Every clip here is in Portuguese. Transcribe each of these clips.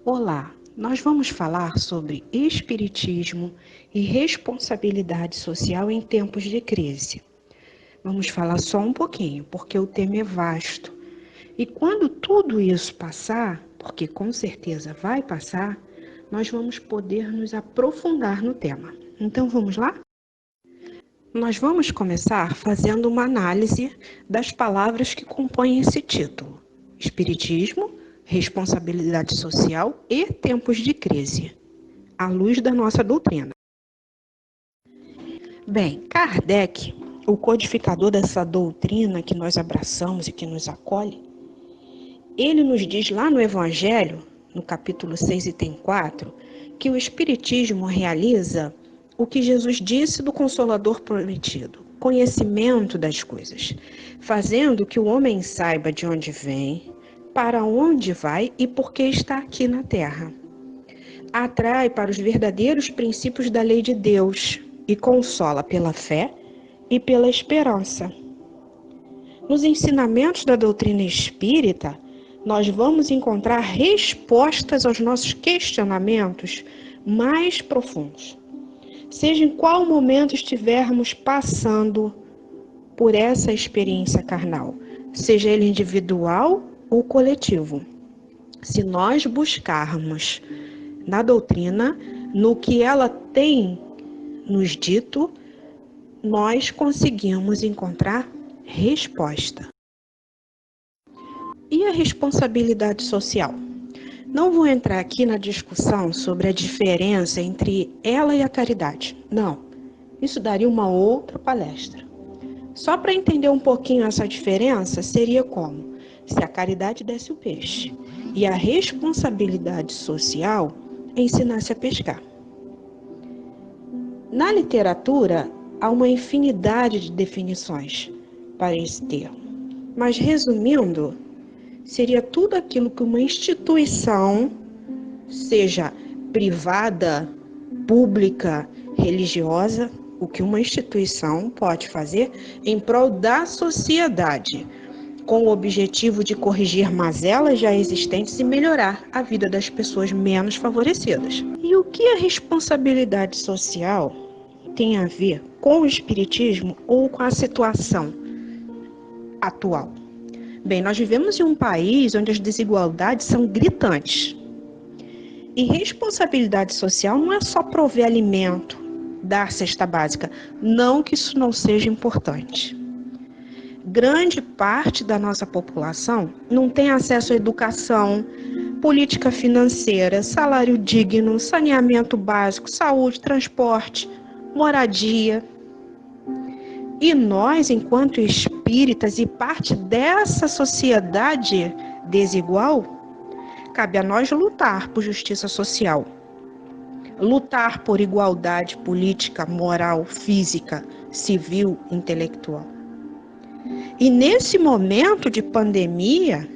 Olá, nós vamos falar sobre espiritismo e responsabilidade social em tempos de crise. Vamos falar só um pouquinho, porque o tema é vasto. E quando tudo isso passar, porque com certeza vai passar, nós vamos poder nos aprofundar no tema. Então vamos lá? Nós vamos começar fazendo uma análise das palavras que compõem esse título: Espiritismo, responsabilidade social e tempos de crise, à luz da nossa doutrina. Bem, Kardec, o codificador dessa doutrina que nós abraçamos e que nos acolhe, ele nos diz lá no Evangelho, no capítulo 6, item 4, que o Espiritismo realiza o que Jesus disse do Consolador prometido: conhecimento das coisas, fazendo que o homem saiba de onde vem, para onde vai e por que está aqui na Terra. Atrai para os verdadeiros princípios da lei de Deus e consola pela fé e pela esperança. Nos ensinamentos da doutrina espírita, nós vamos encontrar respostas aos nossos questionamentos mais profundos. Seja em qual momento estivermos passando por essa experiência carnal, seja ele individual ou coletivo. Se nós buscarmos na doutrina, no que ela tem nos dito, nós conseguimos encontrar resposta. E a responsabilidade social? Não vou entrar aqui na discussão sobre a diferença entre ela e a caridade. Não, isso daria uma outra palestra. Só para entender um pouquinho essa diferença, seria como se a caridade desse o peixe e a responsabilidade social ensinasse a pescar. Na literatura, há uma infinidade de definições para esse termo, mas resumindo, seria tudo aquilo que uma instituição, seja privada, pública, religiosa, o que uma instituição pode fazer em prol da sociedade, com o objetivo de corrigir mazelas já existentes e melhorar a vida das pessoas menos favorecidas. E o que a responsabilidade social tem a ver com o espiritismo ou com a situação atual? Bem, nós vivemos em um país onde as desigualdades são gritantes. E responsabilidade social não é só prover alimento, dar cesta básica. Não que isso não seja importante. Grande parte da nossa população não tem acesso à educação, política financeira, salário digno, saneamento básico, saúde, transporte, moradia. E nós, enquanto espíritas e parte dessa sociedade desigual, cabe a nós lutar por justiça social, lutar por igualdade política, moral, física, civil, intelectual. E nesse momento de pandemia,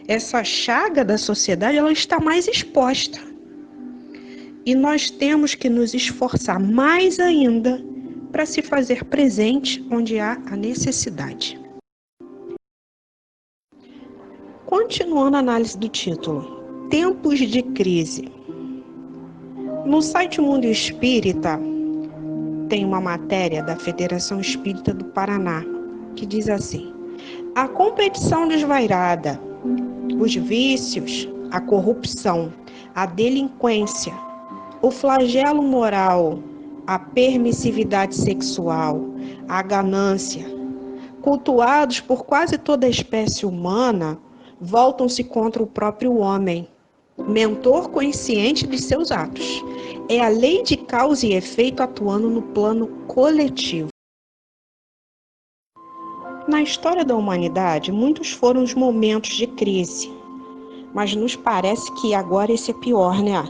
essa chaga da sociedade ela está mais exposta. E nós temos que nos esforçar mais ainda para se fazer presente onde há a necessidade. Continuando a análise do título, Tempos de Crise. No site Mundo Espírita, tem uma matéria da Federação Espírita do Paraná, que diz assim: a competição desvairada, os vícios, a corrupção, a delinquência, o flagelo moral, a permissividade sexual, a ganância, cultuados por quase toda a espécie humana, voltam-se contra o próprio homem, mentor consciente de seus atos. É a lei de causa e efeito atuando no plano coletivo. Na história da humanidade, muitos foram os momentos de crise, mas nos parece que agora esse é pior, né?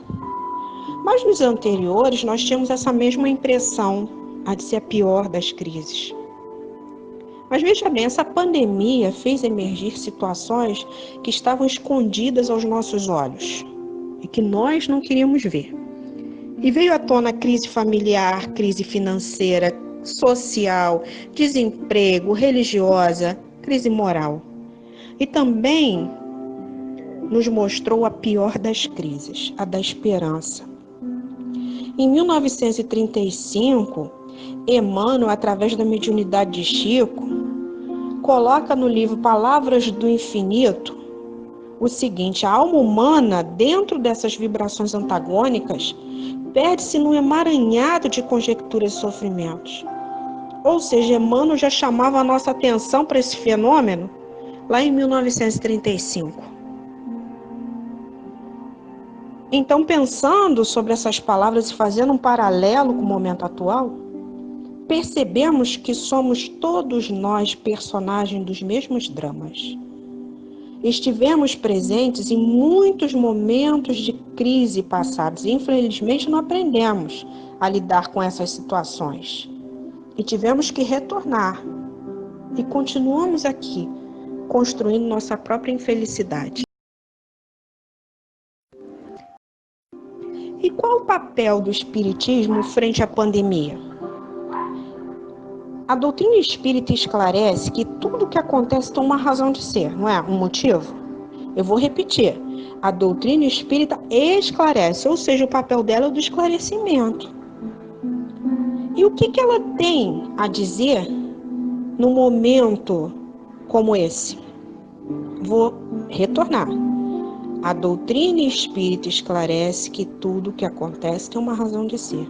Mas nos anteriores, nós tínhamos essa mesma impressão, a de ser a pior das crises. Mas veja bem, essa pandemia fez emergir situações que estavam escondidas aos nossos olhos e que nós não queríamos ver. E veio à tona a crise familiar, crise financeira, social, desemprego, religiosa, crise moral. E também nos mostrou a pior das crises, a da esperança. Em 1935, Emmanuel, através da mediunidade de Chico, coloca no livro Palavras do Infinito o seguinte: a alma humana, dentro dessas vibrações antagônicas, perde-se num emaranhado de conjecturas e sofrimentos. Ou seja, Emmanuel já chamava a nossa atenção para esse fenômeno lá em 1935. Então, pensando sobre essas palavras e fazendo um paralelo com o momento atual, percebemos que somos todos nós personagens dos mesmos dramas. Estivemos presentes em muitos momentos de crise passados e, infelizmente, não aprendemos a lidar com essas situações. E tivemos que retornar. E continuamos aqui, construindo nossa própria infelicidade. E qual o papel do Espiritismo frente à pandemia? A doutrina espírita esclarece que tudo o que acontece tem uma razão de ser, não é? Um motivo? Eu vou repetir. A doutrina espírita esclarece, ou seja, o papel dela é o do esclarecimento. E o que ela tem a dizer num momento como esse? Vou retornar. A doutrina espírita esclarece que tudo o que acontece tem uma razão de ser,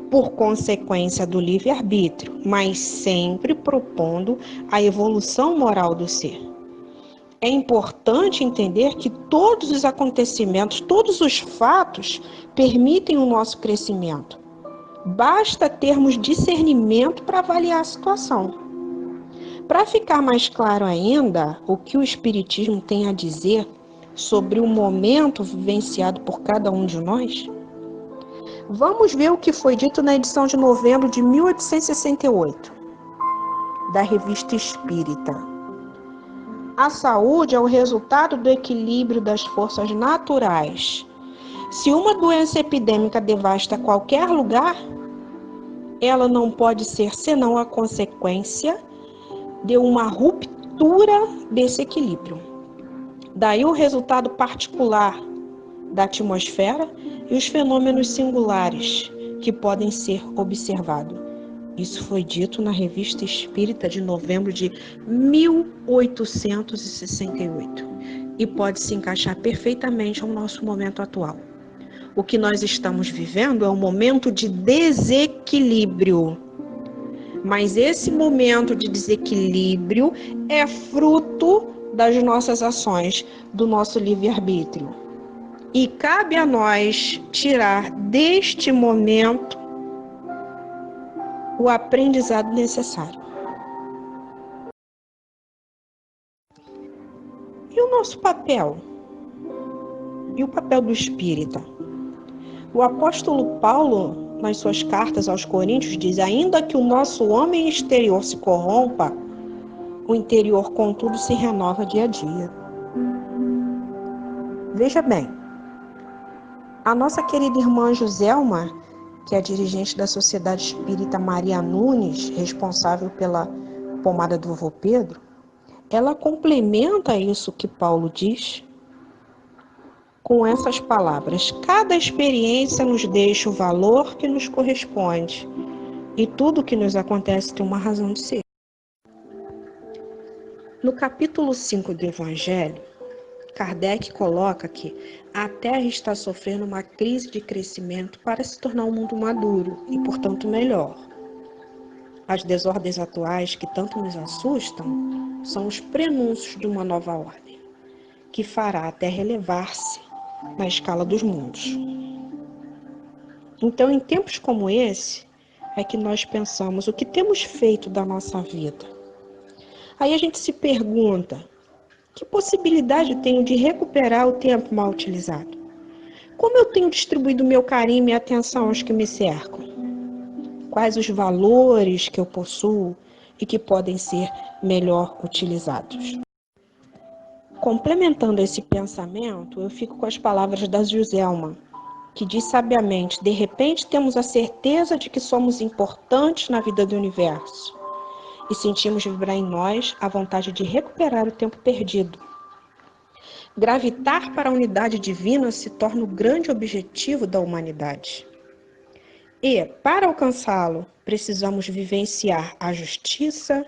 por consequência do livre-arbítrio, mas sempre propondo a evolução moral do ser. É importante entender que todos os acontecimentos, todos os fatos permitem o nosso crescimento. Basta termos discernimento para avaliar a situação. Para ficar mais claro ainda o que o Espiritismo tem a dizer sobre o momento vivenciado por cada um de nós, vamos ver o que foi dito na edição de novembro de 1868, da Revista Espírita. A saúde é o resultado do equilíbrio das forças naturais. Se uma doença epidêmica devasta qualquer lugar, ela não pode ser senão a consequência de uma ruptura desse equilíbrio. Daí o resultado particular da atmosfera e os fenômenos singulares que podem ser observados. Isso foi dito na Revista Espírita de novembro de 1868 e pode se encaixar perfeitamente ao nosso momento atual. O que nós estamos vivendo é um momento de desequilíbrio. Mas esse momento de desequilíbrio é fruto das nossas ações, do nosso livre-arbítrio. E cabe a nós tirar deste momento o aprendizado necessário. E o nosso papel? E o papel do espírita? O apóstolo Paulo, nas suas cartas aos Coríntios, diz: ainda que o nosso homem exterior se corrompa, o interior, contudo, se renova dia a dia. Veja bem, a nossa querida irmã Joselma, que é a dirigente da Sociedade Espírita Maria Nunes, responsável pela pomada do vovô Pedro, ela complementa isso que Paulo diz com essas palavras: cada experiência nos deixa o valor que nos corresponde, e tudo que nos acontece tem uma razão de ser. No capítulo 5 do Evangelho, Kardec coloca que a Terra está sofrendo uma crise de crescimento para se tornar um mundo maduro e, portanto, melhor. As desordens atuais que tanto nos assustam são os prenúncios de uma nova ordem, que fará a Terra elevar-se na escala dos mundos. Então, em tempos como esse, é que nós pensamos o que temos feito da nossa vida. Aí a gente se pergunta: que possibilidade tenho de recuperar o tempo mal utilizado? Como eu tenho distribuído meu carinho e minha atenção aos que me cercam? Quais os valores que eu possuo e que podem ser melhor utilizados? Complementando esse pensamento, eu fico com as palavras da Joselma, que diz sabiamente: de repente temos a certeza de que somos importantes na vida do universo e sentimos vibrar em nós a vontade de recuperar o tempo perdido. Gravitar para a unidade divina se torna o grande objetivo da humanidade. E, para alcançá-lo, precisamos vivenciar a justiça,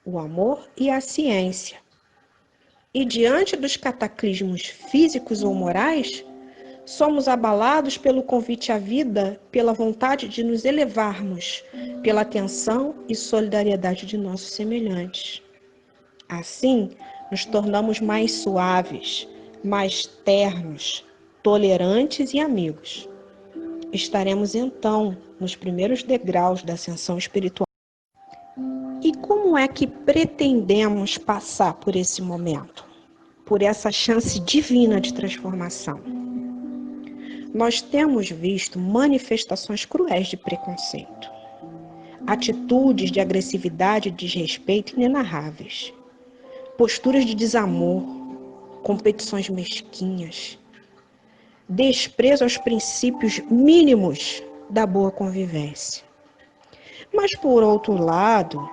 o amor e a ciência. E diante dos cataclismos físicos ou morais, somos abalados pelo convite à vida, pela vontade de nos elevarmos, pela atenção e solidariedade de nossos semelhantes. Assim, nos tornamos mais suaves, mais ternos, tolerantes e amigos. Estaremos então nos primeiros degraus da ascensão espiritual. E como é que pretendemos passar por esse momento? Por essa chance divina de transformação? Nós temos visto manifestações cruéis de preconceito, atitudes de agressividade e desrespeito inenarráveis, posturas de desamor, competições mesquinhas, desprezo aos princípios mínimos da boa convivência. Mas, por outro lado,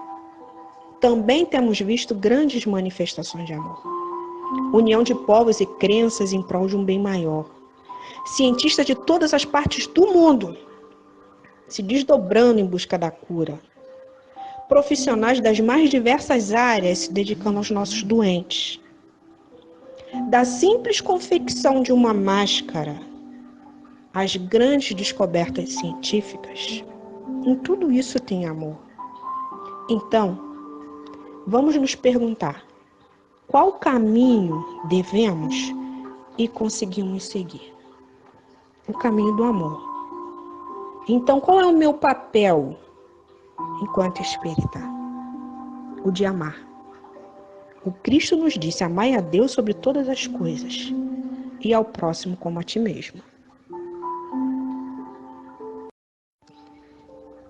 também temos visto grandes manifestações de amor, união de povos e crenças em prol de um bem maior. Cientistas de todas as partes do mundo se desdobrando em busca da cura. Profissionais das mais diversas áreas se dedicando aos nossos doentes. Da simples confecção de uma máscara às grandes descobertas científicas, em tudo isso tem amor. Então, vamos nos perguntar: qual caminho devemos e conseguimos seguir? O caminho do amor. Então, qual é o meu papel enquanto espírita? O de amar. O Cristo nos disse: amai a Deus sobre todas as coisas e ao próximo como a ti mesmo.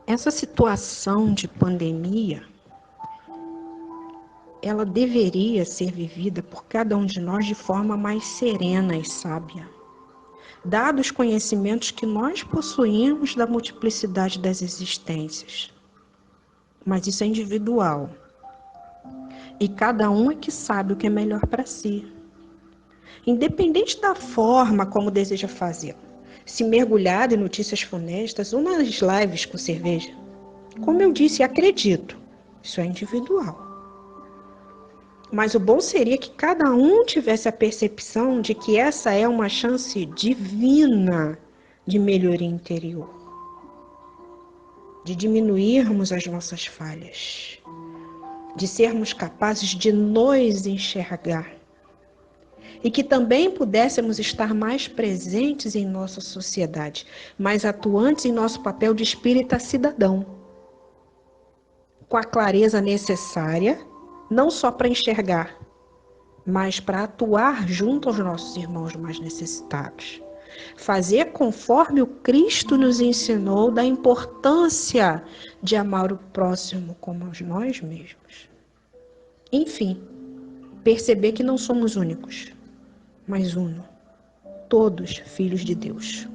Essa situação de pandemia, ela deveria ser vivida por cada um de nós de forma mais serena e sábia, dados os conhecimentos que nós possuímos da multiplicidade das existências. Mas isso é individual. E cada um é que sabe o que é melhor para si. Independente da forma como deseja fazer, se mergulhado em notícias funestas ou nas lives com cerveja. Como eu disse, acredito, isso é individual. Mas o bom seria que cada um tivesse a percepção de que essa é uma chance divina de melhoria interior, de diminuirmos as nossas falhas, de sermos capazes de nos enxergar e que também pudéssemos estar mais presentes em nossa sociedade, mais atuantes em nosso papel de espírita cidadão, com a clareza necessária, não só para enxergar, mas para atuar junto aos nossos irmãos mais necessitados. Fazer conforme o Cristo nos ensinou da importância de amar o próximo como a nós mesmos. Enfim, perceber que não somos únicos, mas uno, todos filhos de Deus.